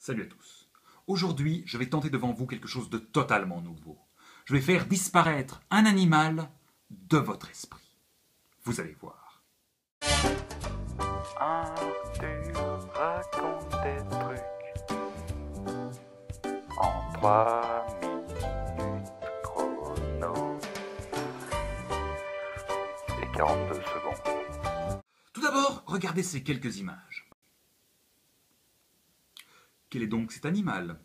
Salut à tous. Aujourd'hui, je vais tenter devant vous quelque chose de totalement nouveau. Je vais faire disparaître un animal de votre esprit. Vous allez voir. Arthur raconte des trucs en 3 minutes chrono et 42 secondes. Tout d'abord, regardez ces quelques images. Quel est donc cet animal?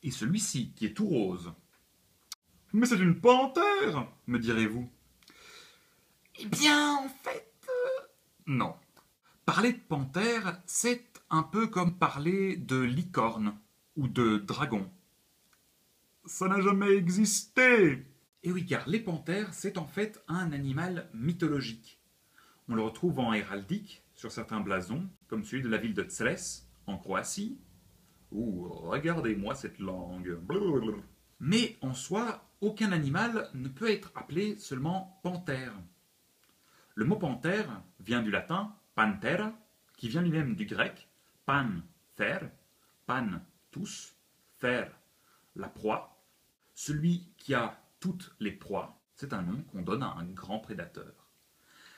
Et celui-ci, qui est tout rose? Mais c'est une panthère, me direz-vous. Eh bien, en fait, non. Parler de panthère, c'est un peu comme parler de licorne ou de dragon. Ça n'a jamais existé. Et oui, car les panthères, c'est en fait un animal mythologique. On le retrouve en héraldique sur certains blasons, comme celui de la ville de Cres, en Croatie. Ouh, regardez-moi cette langue. Blablabla. Mais en soi, aucun animal ne peut être appelé seulement panthère. Le mot panthère vient du latin panthera, qui vient lui-même du grec pan, faire, pan, tous, faire, la proie. Celui qui a toutes les proies, c'est un nom qu'on donne à un grand prédateur.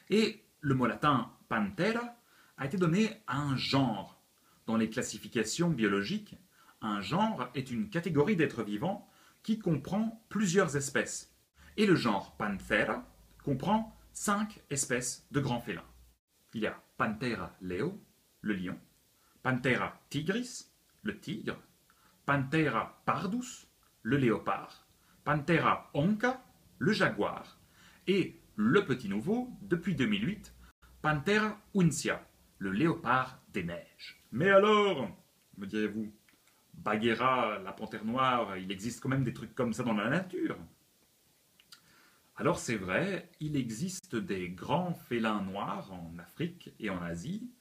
Et le mot latin panthera a été donné à un genre. Dans les classifications biologiques, un genre est une catégorie d'êtres vivants qui comprend plusieurs espèces. Et le genre Panthera comprend 5 espèces de grands félins. Il y a Panthera leo, le lion, Panthera tigris, le tigre, Panthera pardus, le léopard, Panthera onca, le jaguar, et le petit nouveau, depuis 2008, Panthera uncia, le léopard des neiges. Mais alors, me direz-vous, Bagheera, la panthère noire, il existe quand même des trucs comme ça dans la nature. Alors c'est vrai, il existe des grands félins noirs en Afrique et en Asie,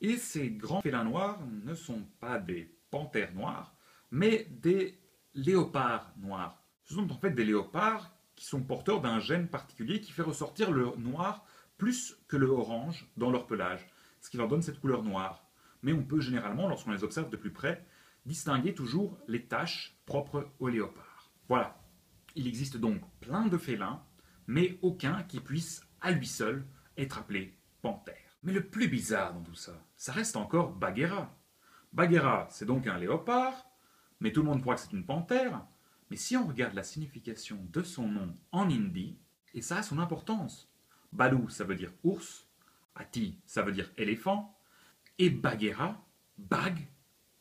et ces grands félins noirs ne sont pas des panthères noires, mais des léopards noirs. Ce sont en fait des léopards qui sont porteurs d'un gène particulier qui fait ressortir le noir plus que le orange dans leur pelage, ce qui leur donne cette couleur noire. Mais on peut généralement, lorsqu'on les observe de plus près, distinguer toujours les taches propres aux léopards. Voilà. Il existe donc plein de félins, mais aucun qui puisse, à lui seul, être appelé panthère. Mais le plus bizarre dans tout ça, ça reste encore Bagheera. Bagheera, c'est donc un léopard, mais tout le monde croit que c'est une panthère. Mais si on regarde la signification de son nom en hindi, et ça a son importance. Balu, ça veut dire ours, Ati, ça veut dire éléphant, et Bagheera, Bag,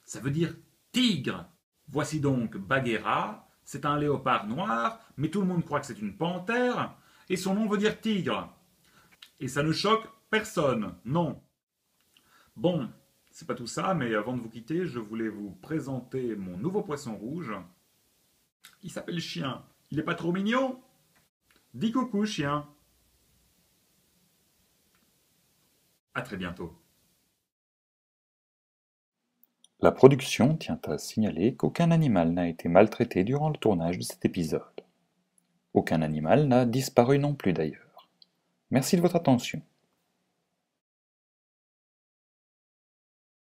ça veut dire tigre. Voici donc Bagheera, c'est un léopard noir, mais tout le monde croit que c'est une panthère, et son nom veut dire tigre. Et ça ne choque personne, non. Bon, c'est pas tout ça, mais avant de vous quitter, je voulais vous présenter mon nouveau poisson rouge. Il s'appelle Chien. Il est pas trop mignon? Dis coucou, Chien. À très bientôt. La production tient à signaler qu'aucun animal n'a été maltraité durant le tournage de cet épisode. Aucun animal n'a disparu non plus d'ailleurs. Merci de votre attention.